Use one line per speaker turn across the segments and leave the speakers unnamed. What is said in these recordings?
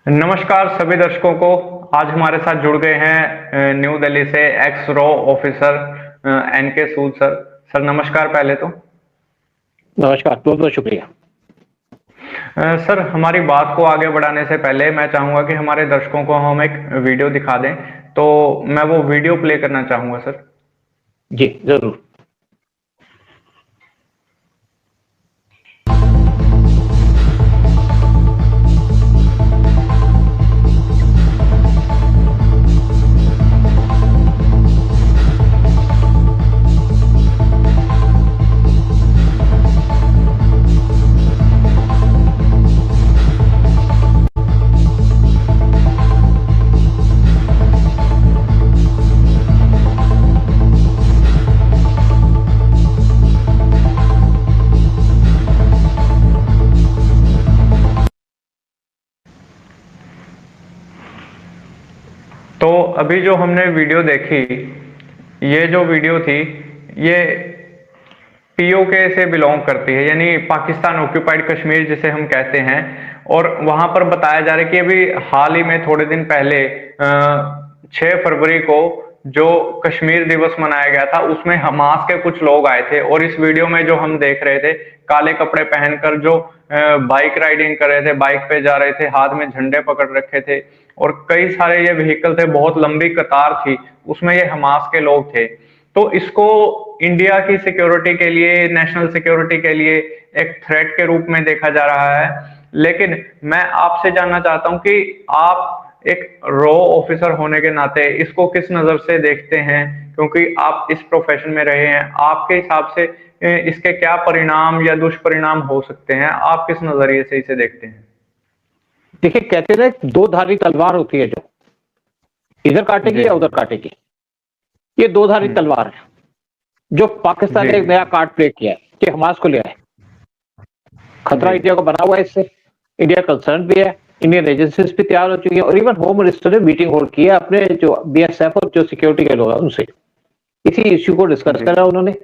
नमस्कार सभी दर्शकों को। आज हमारे साथ जुड़ गए हैं न्यू दिल्ली से एक्स रॉ ऑफिसर एनके सूद सर। सर नमस्कार पहले तो।
नमस्कार, बहुत बहुत शुक्रिया।
सर हमारी बात को आगे बढ़ाने से पहले मैं चाहूँगा कि हमारे दर्शकों को हम एक वीडियो दिखा दें, तो मैं वो वीडियो प्ले करना चाहूँगा सर।
जी जरूर।
तो अभी जो हमने वीडियो देखी, ये जो वीडियो थी, ये पीओके से बिलोंग करती है, यानी पाकिस्तान ऑक्यूपाइड कश्मीर जिसे हम कहते हैं। और वहां पर बताया जा रहा है कि अभी हाल ही में थोड़े दिन पहले 6 फरवरी को जो कश्मीर दिवस मनाया गया था, उसमें हमास के कुछ लोग आए थे। और इस वीडियो में जो हम देख रहे थे, काले कपड़े पहनकर जो बाइक राइडिंग कर रहे थे, बाइक पे जा रहे थे, हाथ में झंडे पकड़ रखे थे, और कई सारे ये व्हीकल थे, बहुत लंबी कतार थी, उसमें ये हमास के लोग थे। तो इसको इंडिया की सिक्योरिटी के लिए, नेशनल सिक्योरिटी के लिए एक थ्रेट के रूप में देखा जा रहा है। लेकिन मैं आपसे जानना चाहता हूं कि आप एक रॉ ऑफिसर होने के नाते इसको किस नजर से देखते हैं, क्योंकि आप इस प्रोफेशन में रहे हैं। आपके हिसाब से इसके क्या परिणाम या दुष्परिणाम हो सकते हैं, आप किस नजरिए से इसे देखते हैं?
देखिए, कहते थे दो धारी तलवार होती है, जो इधर काटेगी या उधर काटेगी। ये दो धारी तलवार है जो पाकिस्तान ने एक नया कार्ड प्ले किया है कि हमास को लिया है। खतरा इंडिया को बना हुआ है इससे। इंडिया कंसर्न भी है, इंडियन एजेंसीज भी तैयार हो चुकी है, और इवन होम मिनिस्टर ने मीटिंग होल्ड की है अपने जो बीएसएफ और जो सिक्योरिटी के लोग हैं उनसे इसी इश्यू को डिस्कस करा उन्होंने।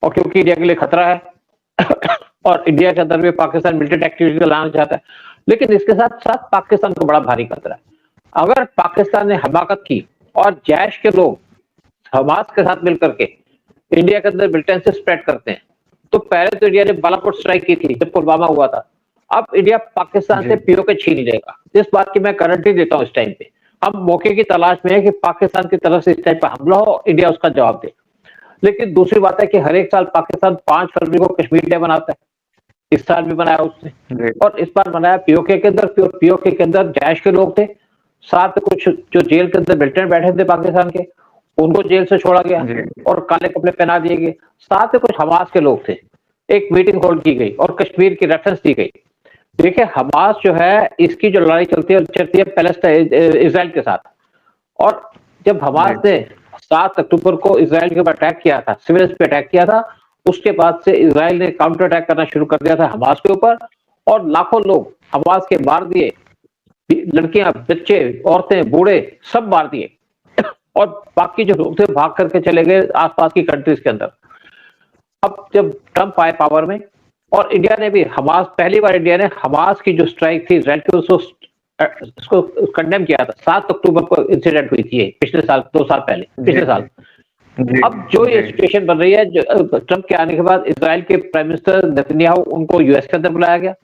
और क्योंकि इंडिया के लिए खतरा है और इंडिया के अंदर भी पाकिस्तान मिलिटेंट एक्टिविटी लाना चाहता है, लेकिन इसके साथ साथ पाकिस्तान को बड़ा भारी खतरा है। अगर पाकिस्तान ने हमाकत की और जैश के लोग हमास के साथ मिलकर के इंडिया के अंदर मिलिटेंसी स्प्रेड करते हैं, तो पहले तो इंडिया ने बालाकोट स्ट्राइक की थी जब पुलवामा हुआ था। अब इंडिया पाकिस्तान से पीओके छीन ही लेगा, इस बात की मैं गारंटी देता हूं। इस टाइम पे हम मौके की तलाश में है कि पाकिस्तान की तरफ से इस टाइम पर हमला हो, इंडिया उसका जवाब दे। लेकिन दूसरी बात है कि हर एक साल पाकिस्तान 5 फरवरी को कश्मीर डे मनाता है। इस साल भी मनाया उसने, और इस बार मनाया पीओके के अंदर। पीओके के अंदर जैश के लोग थे, साथ कुछ जो जेल के अंदर मिलिटेंट बैठे थे पाकिस्तान के, उनको जेल से छोड़ा गया और काले कपड़े पहना दिए गए। साथ में कुछ हमास के लोग थे। एक मीटिंग होल्ड की गई और कश्मीर की रेफरेंस दी गई। देखिए, हमास जो है, इसकी जो लड़ाई चलती है पैलेस्टाइन इजराइल के साथ। और जब हमास ने 7 अक्टूबर को इजराइल के ऊपर अटैक किया था, सिविल्स पे अटैक किया था, उसके बाद से इजराइल ने काउंटर अटैक करना शुरू कर दिया था हमास के ऊपर, और लाखों लोग हमास के मार दिए। लड़कियां, बच्चे, औरतें, बूढ़े सब मार दिए, और बाकी जो लोग थे भाग करके चले गए आसपास की कंट्रीज के अंदर। अब जब ट्रंप आए पावर में, और इंडिया ने भी हमास, पहली बार इंडिया ने हमास की जो स्ट्राइक थी इजराइल की, उसको कंडेम किया था। 7 अक्टूबर को इंसिडेंट हुई थी पिछले साल, 2 साल पहले, पिछले साल। अब जो ये सिचुएशन बन रही है, ट्रंप के आने के बाद इजराइल के प्राइम मिनिस्टर नेतन्याहू, उनको यूएस के अंदर बुलाया गया,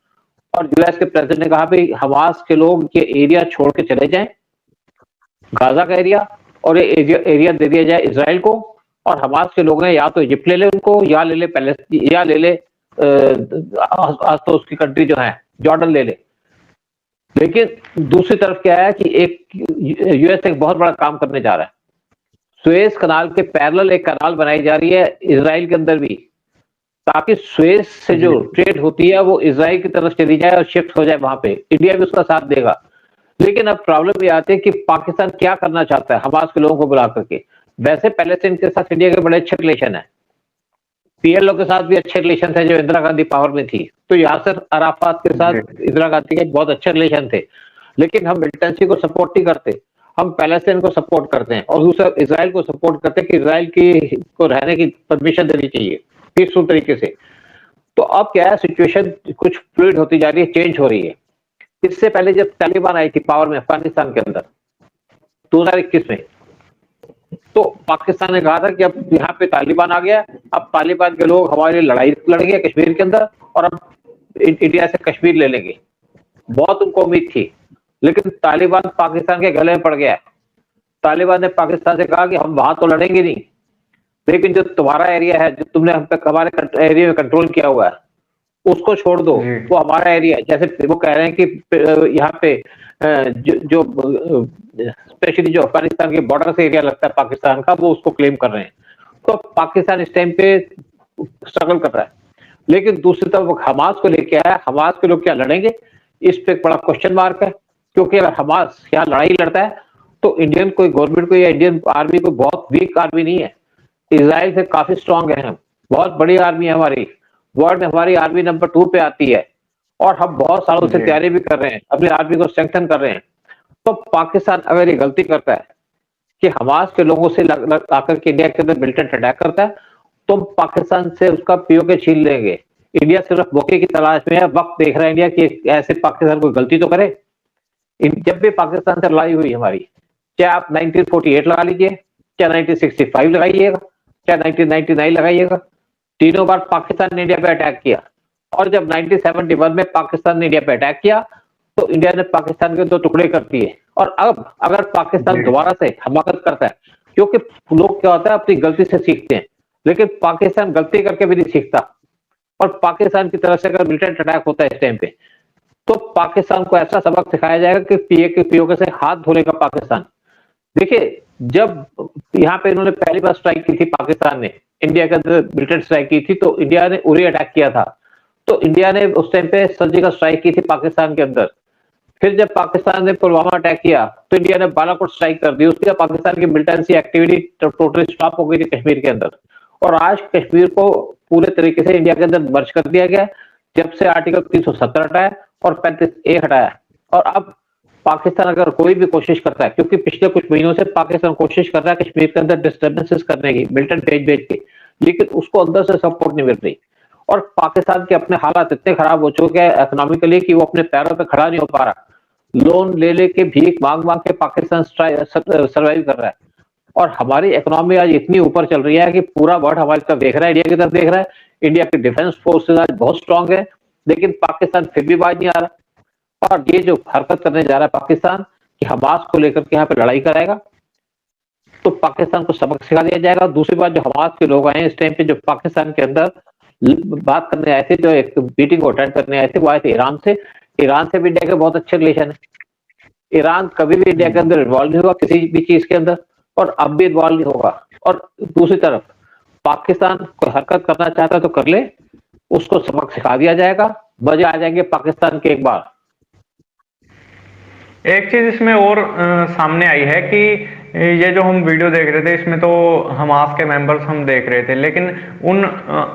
और यूएस के प्रेसिडेंट ने कहा भाई हमास के लोग ये एरिया छोड़ के चले जाएं, गाजा का एरिया, और ये एरिया दे दिया जाए इजराइल को। और हमास के लोग हैं, या तो इजिप्ट ले ले उनको, या ले ले पैलेस्टीन, या ले ले आज तो उसकी कंट्री जो है जॉर्डन ले ले। लेकिन दूसरी तरफ क्या है कि एक यूएस एक बहुत बड़ा काम करने जा रहा है। सुएज कनाल के पैरेलल एक कनाल बनाई जा रही है इजराइल के अंदर भी, ताकि सुएज से जो ट्रेड होती है वो इजराइल की तरफ चली जाए और शिफ्ट हो जाए वहां पे। इंडिया भी उसका साथ देगा। लेकिन अब प्रॉब्लम ये आती है कि पाकिस्तान क्या करना चाहता है हमास के लोगों को बुला करके। वैसे पैलेस्टीन के साथ इंडिया के बड़े अच्छे रिलेशन है, पीएलओ के साथ भी अच्छे रिलेशन थे जब इंदिरा गांधी पावर में थी। तो यासिर अराफात के साथ इंदिरा गांधी के बहुत अच्छे रिलेशन थे। लेकिन हम मिलिटेंसी को सपोर्ट नहीं करते, हम पैलेस्टीन को सपोर्ट करते हैं, और दूसरा इसराइल को सपोर्ट करते हैं कि इसराइल की को रहने की परमिशन देनी चाहिए पीसफुल तरीके से। तो अब क्या है, सिचुएशन कुछ फ्लूइड होती जा रही है, चेंज हो रही है। इससे पहले जब तालिबान आई थी पावर में अफगानिस्तान के अंदर 2021 में, तो पाकिस्तान ने कहा था कि अब यहाँ पे तालिबान आ गया, अब तालिबान के लोग हमारे लिए लड़ाई लड़ेंगे कश्मीर के अंदर और अब इंडिया से कश्मीर ले लेंगे। बहुत उनको उम्मीद थी, लेकिन तालिबान पाकिस्तान के गले में पड़ गया। तालिबान ने पाकिस्तान से कहा कि हम वहां तो लड़ेंगे नहीं, लेकिन जो तुम्हारा एरिया है, जो तुमने हम पे हमारे एरिया में कंट्रोल किया हुआ है, उसको छोड़ दो, वो हमारा एरिया है। जैसे वो कह रहे हैं कि यहाँ पे जो स्पेशली जो अफगानिस्तान के बॉर्डर से एरिया लगता है पाकिस्तान का, वो उसको क्लेम कर रहे हैं। तो पाकिस्तान इस टाइम पे स्ट्रगल कर रहा है, लेकिन दूसरी तरफ हमास को लेके आया। हमास के लोग क्या लड़ेंगे, इस पे एक बड़ा क्वेश्चन मार्क है, क्योंकि अगर हमास यहाँ लड़ाई लड़ता है तो इंडियन कोई गवर्नमेंट को या इंडियन आर्मी को बहुत वीक आर्मी नहीं है, इजराइल से काफी स्ट्रांग है हम, बहुत बड़ी आर्मी है हमारी, वर्ल्ड में हमारी आर्मी नंबर 2 पे आती है, और हम बहुत सालों से तैयारी भी कर रहे हैं, अपनी आर्मी को स्ट्रेंथन कर रहे हैं। तो पाकिस्तान अगर ये गलती करता है कि हमास के लोगों से आकर के इंडिया के अंदर मिलिटेंट अटैक करता है, तो पाकिस्तान से उसका पीओके छीन लेंगे। इंडिया सिर्फ मौके की तलाश में है, वक्त देख रहा है इंडिया कि ऐसे पाकिस्तान कोई गलती तो करे। जब भी पाकिस्तान से लड़ाई हुई हमारी, चाहे आप 1948 लगा लीजिए, चाहे 1965 लगाइएगा, चाहे 1999 लगाइएगा, तीनों बार पाकिस्तान ने इंडिया पे अटैक किया। और जब 1971 में पाकिस्तान ने इंडिया पे अटैक किया, तो इंडिया ने पाकिस्तान के 2 टुकड़े कर दिए। और अब अगर पाकिस्तान दोबारा से हमाकत करता है, क्योंकि लोग क्या होता है अपनी गलती से सीखते हैं, लेकिन पाकिस्तान गलती करके भी नहीं सीखता, और पाकिस्तान की तरफ से अगर मिलिटेंट अटैक होता है इस टाइम पे, तो पाकिस्तान को ऐसा सबक सिखाया जाएगा कि पीओके से हाथ धोलेगा पाकिस्तान। देखिए, जब यहाँ पे इन्होंने पहली बार स्ट्राइक की थी, पाकिस्तान ने इंडिया के अंदर मिलिटेंट स्ट्राइक की थी, तो इंडिया ने उरी अटैक किया था, तो इंडिया ने उस टाइम पे सर्जिकल स्ट्राइक की थी पाकिस्तान के अंदर। फिर जब पाकिस्तान ने पुलवामा अटैक किया, तो इंडिया ने बालाकोट स्ट्राइक कर दी। उसके बाद पाकिस्तान की मिलिटेंसी एक्टिविटी टोटली स्टॉप हो गई थी कश्मीर के अंदर, और आज कश्मीर को पूरे तरीके से इंडिया के अंदर मर्ज कर दिया गया, जब से आर्टिकल 370 हटाया और 35A हटाया। और अब पाकिस्तान अगर कोई भी कोशिश करता है, क्योंकि पिछले कुछ महीनों से पाकिस्तान कोशिश कर रहा है कश्मीर के अंदर डिस्टर्बेंसेस करने की, मिलिटेंट भेज के, लेकिन उसको अंदर से सपोर्ट नहीं मिल रही। और पाकिस्तान के अपने हालात इतने खराब हो चुके हैं इकोनॉमिकली कि वो अपने पैरों पे खड़ा नहीं हो पा रहा। लोन ले लेके भीख मांग मांग के पाकिस्तान सर्वाइव कर रहा है, और हमारी इकोनॉमी आज इतनी ऊपर चल रही है कि पूरा वर्ल्ड हमारी तरफ देख रहा है, इंडिया की तरफ देख रहा है। इंडिया की डिफेंस फोर्सेज आज बहुत स्ट्रांग है, लेकिन पाकिस्तान फिर भी बाज नहीं आ रहा। और ये जो हरकत करने जा रहा है पाकिस्तान कि हमास को लेकर के यहाँ पे लड़ाई कराएगा, तो पाकिस्तान को सबक सिखा दिया जाएगा। दूसरी बात, जो हमास के लोग आए इस टाइम पे, जो पाकिस्तान के अंदर बात करने आए थे, जो एक मीटिंग को अटेंड करने आए थे, वो आए थे ईरान से। ईरान से भी इंडिया के बहुत अच्छे रिलेशन है। ईरान कभी भी इंडिया के अंदर इन्वॉल्व नहीं होगा किसी भी चीज के अंदर, और अब भी इन्वॉल्व नहीं होगा। और दूसरी तरफ पाकिस्तान कोई हरकत करना चाहता है तो कर ले, उसको सबक सिखा दिया जाएगा, मजे आ जाएंगे पाकिस्तान के। एक बार
एक चीज इसमें और सामने आई है कि ये जो हम वीडियो देख रहे थे, इसमें तो हमास के मेंबर्स हम देख रहे थे, लेकिन उन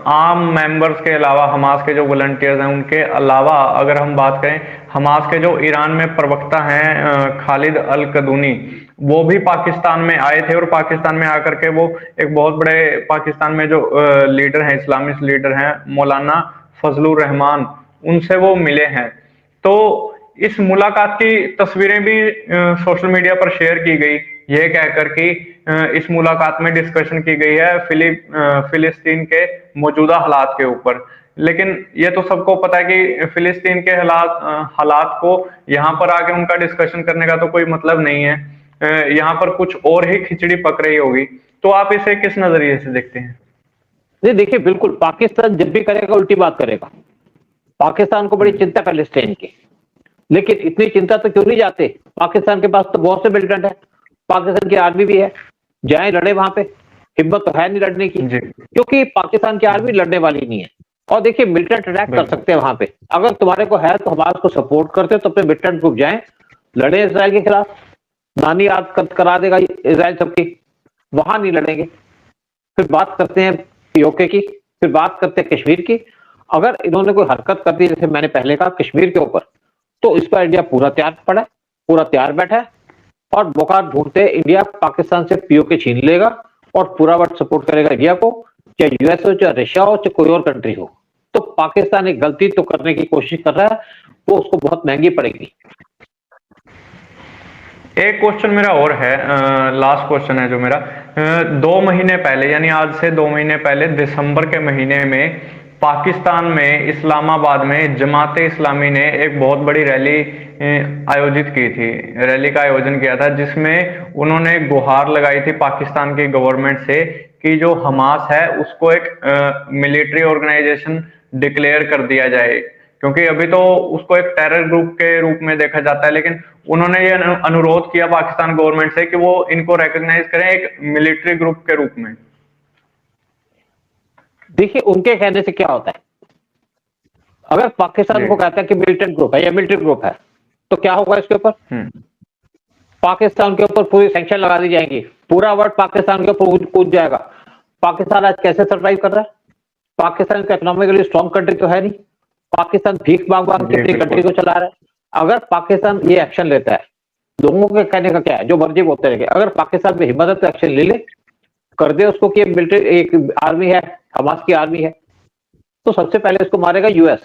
आम मेंबर्स के अलावा, हमास के जो वॉलंटियर्स हैं उनके अलावा अगर हम बात करें, हमास के जो ईरान में प्रवक्ता हैं खालिद अल कदूनी, वो भी पाकिस्तान में आए थे, और पाकिस्तान में आकर के वो एक बहुत बड़े पाकिस्तान में जो लीडर हैं, इस्लामिस्ट लीडर हैं मौलाना फजलुर रहमान, उनसे वो मिले हैं। तो इस मुलाकात की तस्वीरें भी सोशल मीडिया पर शेयर की गई, यह कहकर कि इस मुलाकात में डिस्कशन की गई है फिलिस्तीन के मौजूदा हालात के ऊपर। लेकिन ये तो सबको पता है कि फिलिस्तीन के हालात को यहाँ पर आके उनका डिस्कशन करने का तो कोई मतलब नहीं है, यहाँ पर कुछ और ही खिचड़ी पक रही होगी। तो आप इसे किस नजरिए से देखते हैं?
नहीं, देखिए, बिल्कुल पाकिस्तान जब भी करेगा उल्टी बात करेगा। पाकिस्तान को बड़ी चिंता पैलेस्टाइन की, लेकिन इतनी चिंता तो क्यों नहीं जाते? पाकिस्तान के पास तो बहुत से मिलिटेंट है, पाकिस्तान की आर्मी भी है, जाए लड़े वहां पे। हिम्मत तो है नहीं लड़ने की, क्योंकि पाकिस्तान की आर्मी लड़ने वाली नहीं है। और देखिए, मिलिटेंट अटैक कर सकते हैं वहां पे, अगर तुम्हारे को है तो हमारे को सपोर्ट करते हो तो अपने मिलिटेंट ग्रुप जाए, लड़े इसराइल के खिलाफ। नानी याद करा देगा इसराइल सबकी, वहां नहीं लड़ेंगे। फिर बात करते हैं पीओके की, फिर बात करते हैं कश्मीर की। अगर इन्होंने कोई हरकत कर दी, जैसे मैंने पहले कहा कश्मीर के ऊपर, तो इस पर इंडिया पूरा तैयार पड़ा है, पूरा तैयार बैठा है, और मौका ढूंढते इंडिया पाकिस्तान से पीओके छीन लेगा और पूरा वर्ल्ड सपोर्ट करेगा इंडिया को, चाहे यूएस हो, चाहे रशिया हो, चाहे कोई और कंट्री हो। तो पाकिस्तान एक गलती तो करने की कोशिश कर रहा है, वो उसको बहुत महंगी पड़ेगी।
एक क्वेश्चन मेरा और है, लास्ट क्वेश्चन है जो मेरा, 2 महीने पहले यानी आज से 2 महीने पहले दिसंबर के महीने में पाकिस्तान में इस्लामाबाद में जमाते इस्लामी ने एक बहुत बड़ी रैली आयोजित की थी, रैली का आयोजन किया था, जिसमें उन्होंने गुहार लगाई थी पाकिस्तान की गवर्नमेंट से कि जो हमास है उसको एक मिलिट्री ऑर्गेनाइजेशन डिक्लेयर कर दिया जाए, क्योंकि अभी तो उसको एक टेरर ग्रुप के रूप में देखा जाता है, लेकिन उन्होंने ये अनुरोध किया पाकिस्तान गवर्नमेंट से कि वो इनको रिकॉग्नाइज करें एक मिलिट्री ग्रुप के रूप में।
देखिए उनके कहने से क्या होता है, अगर पाकिस्तान को कहता है कि मिलिटेंट ग्रुप है या मिलिट्री ग्रुप है, तो क्या होगा इसके ऊपर? पाकिस्तान के ऊपर पूरी सैंक्शन लगा दी जाएंगी, पूरा वर्ल्ड पाकिस्तान के ऊपर कूद जाएगा। पाकिस्तान आज कैसे सरवाइव कर रहा है? पाकिस्तान का इकोनॉमिकली स्ट्रॉन्ग कंट्री तो है नहीं, पाकिस्तान भीख मांग मांग के अपनी कंट्री को चला रहा है। अगर पाकिस्तान ये एक्शन लेता है, लोगों के कहने का क्या है, जो मर्जी बोलते रहेंगे, अगर पाकिस्तान में हिम्मत है तो एक्शन ले ले, कर दे उसको कि मिलिट्री एक आर्मी है, हमास की आर्मी है, तो सबसे पहले इसको मारेगा यूएस,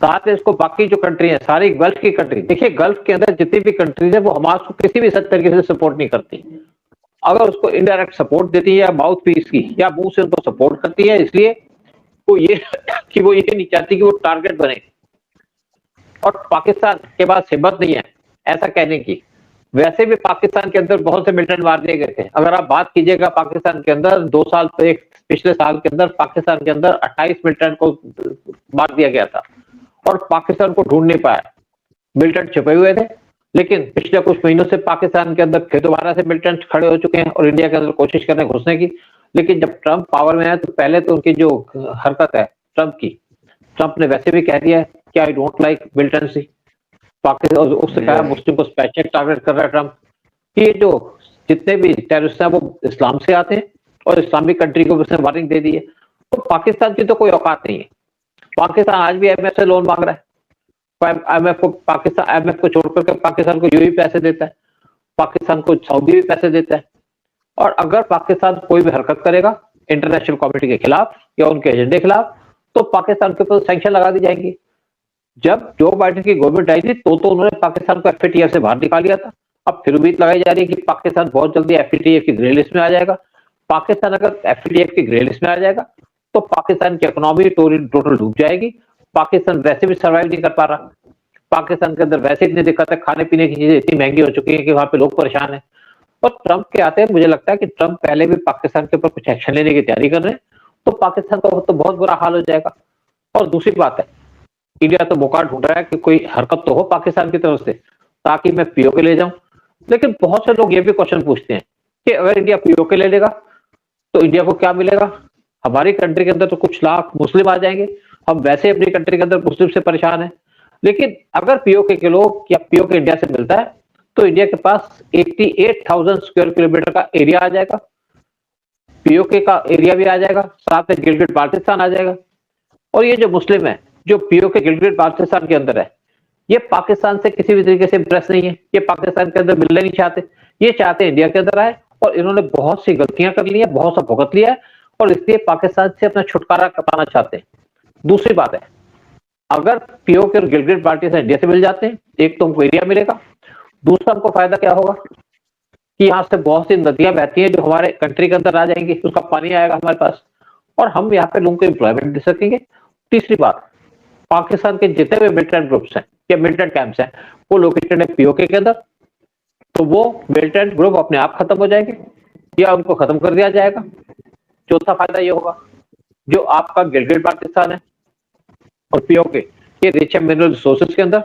साथ में इसको बाकी जो कंट्री है सारी गल्फ की कंट्री। देखिए गल्फ के अंदर जितनी भी कंट्रीज है वो हमास को किसी भी तरीके से सपोर्ट नहीं करती, अगर उसको इनडायरेक्ट सपोर्ट देती है या माउथ पीस की या मुंह से उनको सपोर्ट करती है, इसलिए वो ये कि वो ये नहीं चाहती कि वो टारगेट बने। और पाकिस्तान के पास हिम्मत नहीं है ऐसा कहने की, वैसे भी पाकिस्तान के अंदर बहुत से मिलिटेंट मार दिए गए थे। अगर आप बात कीजिएगा पाकिस्तान के अंदर 2 साल पिछले साल के अंदर पाकिस्तान के अंदर 28 मिलिटेंट को मार दिया गया था और पाकिस्तान को ढूंढ नहीं पाया, मिलिटेंट छुपे हुए थे। लेकिन पिछले कुछ महीनों से पाकिस्तान के अंदर फिर दोबारा से मिलिटेंट खड़े हो चुके हैं और इंडिया के अंदर कोशिश कर रहे हैं घुसने की। लेकिन जब ट्रंप पावर में आया तो पहले तो उनकी जो हरकत है ट्रंप की, ट्रंप ने वैसे भी कह दिया है कि I don't like militancy. Pakistan उससे कहा मुस्लिम को स्पेशल टारगेट कर रहा है ट्रंप कि ये जो जितने भी टेररिस्ट हैं वो इस्लाम से आते हैं और इस्लामिक कंट्री को उसने वार्निंग दे दी है। तो पाकिस्तान की तो कोई औकात नहीं है। पाकिस्तान आज भी IMF से लोन मांग रहा है, IMF को छोड़ करके पाकिस्तान को यूएई पैसे देता है, पाकिस्तान को सऊदी भी पैसे देता है। और अगर पाकिस्तान कोई भी हरकत करेगा इंटरनेशनल कम्युनिटी के खिलाफ या उनके एजेंडे के खिलाफ तो पाकिस्तान के ऊपर सैंक्शन लगा दी जाएंगी। जब जो बाइडेन की गवर्नमेंट आई थी तो उन्होंने पाकिस्तान को FATF से बाहर निकाल लिया था। अब फिर उम्मीद लगाई जा रही है कि पाकिस्तान बहुत जल्दी FATF की ग्रे लिस्ट में आ जाएगा। पाकिस्तान अगर FATF की ग्रे लिस्ट में आ जाएगा तो पाकिस्तान की इकोनॉमी टोटल डूब जाएगी। पाकिस्तान वैसे भी सर्वाइव नहीं कर पा रहा, पाकिस्तान के अंदर वैसे इतनी दिक्कत है, खाने पीने की चीजें इतनी महंगी हो चुकी है कि वहां पे लोग परेशान हैं। और ट्रंप के आते हैं मुझे लगता है कि ट्रंप पहले भी पाकिस्तान के ऊपर कुछ एक्शन लेने की तैयारी कर रहे हैं, तो पाकिस्तान का तो बहुत बुरा हाल हो जाएगा। और दूसरी बात है, इंडिया तो मौका ढूंढ रहा है कि कोई हरकत तो हो पाकिस्तान की तरफ से ताकि मैं POK ले जाऊं। लेकिन बहुत से लोग ये भी क्वेश्चन पूछते हैं कि अगर इंडिया POK ले लेगा तो इंडिया को क्या मिलेगा? हमारी कंट्री के अंदर तो कुछ लाख मुस्लिम आ जाएंगे, हम वैसे अपनी कंट्री के अंदर मुस्लिम से परेशान है। लेकिन अगर POK के लोग या POK इंडिया से मिलता है तो इंडिया के पास 88,000 स्क्वायर किलोमीटर का एरिया आ जाएगा, POK का एरिया भी आ जाएगा, साथ में गिलगिट बाल्टिस्तान आ जाएगा। और ये जो मुस्लिम है जो POK गिलगिट बाल्टिस्तान के अंदर है, ये पाकिस्तान से किसी भी तरीके से इंप्रेस नहीं है, ये पाकिस्तान के अंदर मिलना नहीं चाहते, ये चाहते इंडिया के अंदर आए। और इन्होंने बहुत सी गलतियां कर ली है, बहुत सा भुगत लिया है और इसलिए पाकिस्तान से अपना छुटकारा पाना चाहते हैं। दूसरी बात है, अगर POK और गिलगिट बाल्टिस्तान इंडिया से मिल जाते हैं, एक तो हमको एरिया मिलेगा, दूसरा हमको फायदा क्या होगा कि यहाँ से बहुत सी नदियां बहती हैं जो हमारे कंट्री के अंदर आ जाएंगी, उसका पानी आएगा हमारे पास और हम यहाँ पे लोगों को एम्प्लॉयमेंट दे सकेंगे। तीसरी बात, पाकिस्तान के जितने भी मिलिटेंट ग्रुप्स हैं या मिलिटेंट कैंप्स हैं वो लोकेटेड है POK के अंदर, तो वो मिलिटेंट ग्रुप अपने आप खत्म हो जाएंगे या उनको खत्म कर दिया जाएगा। चौथा फायदा ये होगा, जो आपका गिलगिट बाल्टिस्तान है और POK ये रिच है मिनरल रिसोर्सेज के अंदर,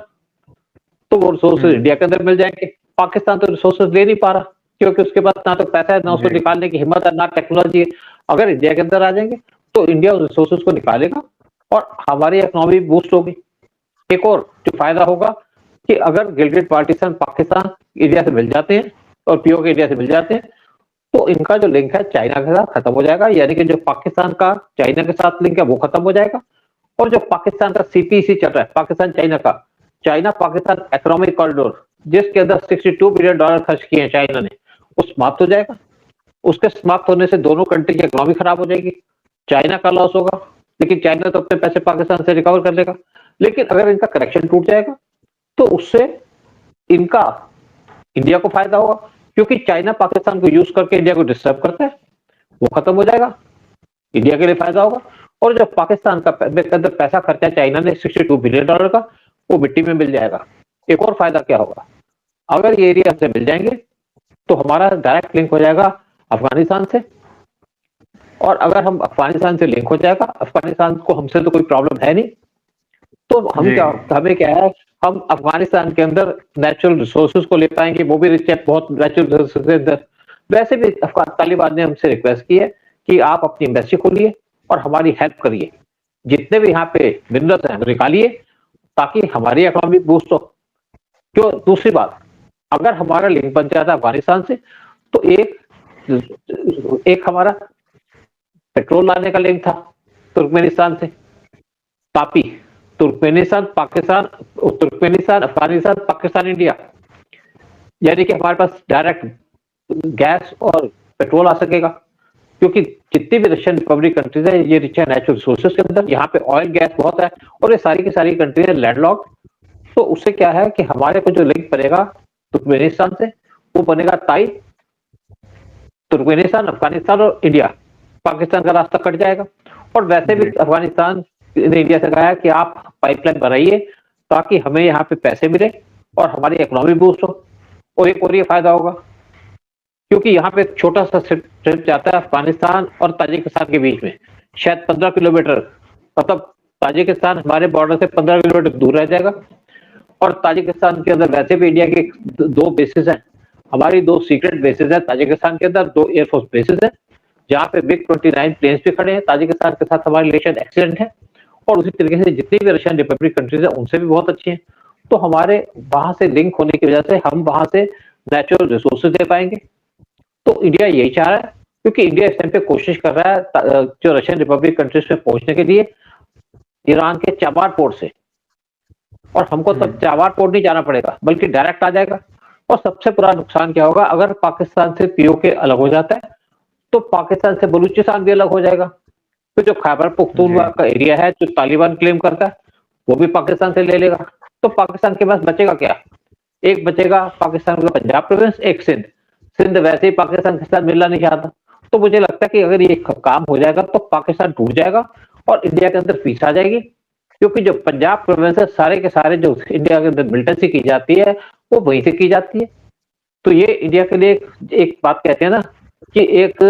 तो वो रिसोर्सेज इंडिया के अंदर मिल जाएंगे। पाकिस्तान तो रिसोर्सेज ले नहीं पा रहा क्योंकि उसके पास ना तो पैसा है, ना उसको निकालने की हिम्मत है, ना टेक्नोलॉजी है। अगर इंडिया के अंदर आ जाएंगे तो इंडिया उस रिसोर्सेज को निकालेगा और हमारी इकोनॉमी बूस्ट होगी। एक और जो फायदा होगा कि अगर गिलगिट बाल्टिस्तान पाकिस्तान इंडिया से मिल जाते हैं और POK इंडिया से मिल जाते हैं तो इनका जो लिंक है चाइना के साथ खत्म हो जाएगा, यानी कि जो पाकिस्तान का चाइना के साथ लिंक है वो खत्म हो जाएगा। और जो पाकिस्तान का CPEC चल रहा है पाकिस्तान चाइना का, चाइना पाकिस्तान इकोनॉमिक कॉरिडोर जिसके अंदर $62 बिलियन खर्च किए हैं चाइना ने, वो समाप्त हो जाएगा। उसके समाप्त होने से दोनों कंट्री की इकोनॉमी खराब हो जाएगी, चाइना का लॉस होगा लेकिन चाइना तो अपने पैसे पाकिस्तान से रिकवर कर लेगा। लेकिन अगर इनका कनेक्शन टूट जाएगा तो उससे इनका इंडिया को फायदा होगा, क्योंकि चाइना पाकिस्तान को यूज करके इंडिया को डिस्टर्ब करता है, वो खत्म हो जाएगा, इंडिया के लिए फायदा होगा। और जो पाकिस्तान का अंदर पैसा खर्चा चाइना ने $62 बिलियन का, वो मिट्टी में मिल जाएगा। एक और फायदा क्या होगा, अगर ये एरिया से मिल जाएंगे तो हमारा डायरेक्ट लिंक हो जाएगा अफगानिस्तान से, और अगर हम अफगानिस्तान से लिंक हो जाएगा, अफगानिस्तान को हमसे तो कोई प्रॉब्लम है नहीं, तो
जी
हमें क्या है, हम अफगानिस्तान के अंदर नेचुरल रिसोर्सेज को ले पाएंगे, वो भी रिच है बहुत नेचुरल रिसोर्सेज के अंदर। वैसे भी अफगान तालिबान ने हमसे रिक्वेस्ट की है कि आप अपनी एम्बेसी खोलिए और हमारी हेल्प करिए, जितने भी यहाँ पे मिनरल्स हैं निकालिए, ताकि हमारी इकोनॉमी बूस्ट हो। क्यों, दूसरी बात, अगर हमारा लिंक बन जाता है अफगानिस्तान से, तो एक हमारा पेट्रोल लाने का लिंक था तुर्कमेनिस्तान से, Tapi, Turkmenistan Pakistan, Turkmenistan Afghanistan Pakistan India, यानी कि हमारे पास डायरेक्ट गैस और पेट्रोल आ सकेगा, क्योंकि जितनी भी रशियन रिपब्लिक कंट्रीज है ये रिच है नेचुरल रिसोर्सेज के अंदर, यहाँ पे ऑयल गैस बहुत है, और ये सारी की सारी कंट्री है लैंडलॉक्ड। तो उससे क्या है कि हमारे को जो लिंक बनेगा तुर्कमेनिस्तान से, वो बनेगा ताई, तुर्कमेनिस्तान, अफगानिस्तान और इंडिया, पाकिस्तान का रास्ता कट जाएगा। और वैसे भी अफगानिस्तान ने इंडिया से कहा है कि आप पाइपलाइन बनाइए ताकि हमें यहाँ पे पैसे मिले और हमारी इकोनॉमी बूस्ट हो। और एक और ये फायदा होगा, क्योंकि यहाँ पे एक छोटा सा स्ट्रिप जाता है अफगानिस्तान और ताजिकिस्तान के बीच में, शायद 15 किलोमीटर, मतलब ताजिकिस्तान हमारे बॉर्डर से 15 किलोमीटर दूर रह जाएगा। और ताजिकिस्तान के अंदर वैसे भी इंडिया के 2 बेसिस हैं, हमारी 2 सीक्रेट बेसिस है ताजिकिस्तान के अंदर, 2 एयरफोर्स बेसिस है, जहाँ पे MiG-29 प्लेन्स भी खड़े हैं। ताजिकिस्तान के साथ हमारी रिलेशन एक्सीलेंट है, और उसी तरीके से जितनी भी रशियन रिपब्लिक कंट्रीज है उनसे भी बहुत अच्छी हैं। तो हमारे वहां से लिंक होने की वजह से हम वहां से नेचुरल रिसोर्सेज दे पाएंगे। तो इंडिया यही चाह रहा है, क्योंकि इंडिया इस टाइम पे कोशिश कर रहा है जो रशियन रिपब्लिक कंट्रीज में पहुंचने के लिए ईरान के चाबार पोर्ट से, और हमको तब चाबार पोर्ट नहीं जाना पड़ेगा बल्कि डायरेक्ट आ जाएगा। और सबसे बुरा नुकसान क्या होगा, अगर पाकिस्तान से पीओके अलग हो जाता है तो पाकिस्तान से बलूचिस्तान भी अलग हो जाएगा। तो जो खैबर पख्तूनख्वा का एरिया है जो तालिबान क्लेम करता है, वो भी पाकिस्तान से ले लेगा। तो पाकिस्तान के पास बचेगा क्या, एक बचेगा पाकिस्तान का पंजाब प्रोविंस, एक सिंध। सिंध वैसे ही पाकिस्तान के साथ मिलना नहीं चाहता। तो मुझे लगता है कि अगर ये काम हो जाएगा तो पाकिस्तान टूट जाएगा और इंडिया के अंदर पीस आ जाएगी, क्योंकि जो पंजाब प्रोविंस है सारे के सारे जो इंडिया के अंदर मिलिटेंसी की जाती है वो वहीं से की जाती है। तो ये इंडिया के लिए एक बात कहते हैं ना कि एक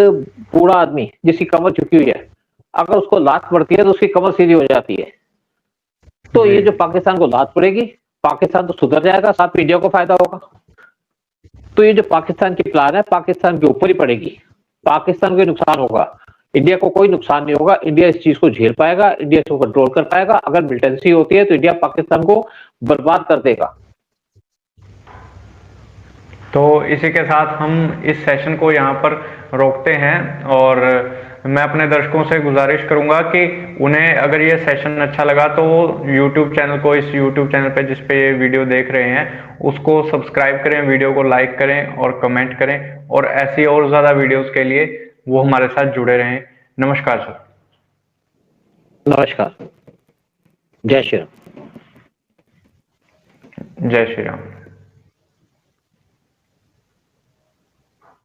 बूढ़ा आदमी जिसकी कमर झुकी हुई है, अगर उसको लात पड़ती है तो उसकी कमर सीधी हो जाती है। तो ये जो पाकिस्तान को लात पड़ेगी, पाकिस्तान तो सुधर जाएगा, साथ में इंडिया को फायदा होगा। तो ये जो पाकिस्तान की प्लान है पाकिस्तान के ऊपर ही पड़ेगी, पाकिस्तान को नुकसान होगा, इंडिया को कोई नुकसान नहीं होगा। इंडिया इस चीज को झेल पाएगा, इंडिया इसको कंट्रोल कर पाएगा। अगर मिलिटेंसी होती है तो इंडिया पाकिस्तान को बर्बाद कर देगा।
तो इसी के साथ हम इस सेशन को यहाँ पर रोकते हैं, और मैं अपने दर्शकों से गुजारिश करूंगा कि उन्हें अगर ये सेशन अच्छा लगा तो वो यूट्यूब चैनल को, इस यूट्यूब चैनल पे जिस पे ये वीडियो देख रहे हैं उसको सब्सक्राइब करें, वीडियो को लाइक करें और कमेंट करें, और ऐसी और ज़्यादा वीडियोस के लिए वो हमारे साथ जुड़े रहें। नमस्कार सर।
नमस्कार, जय श्री राम।
जय श्री राम।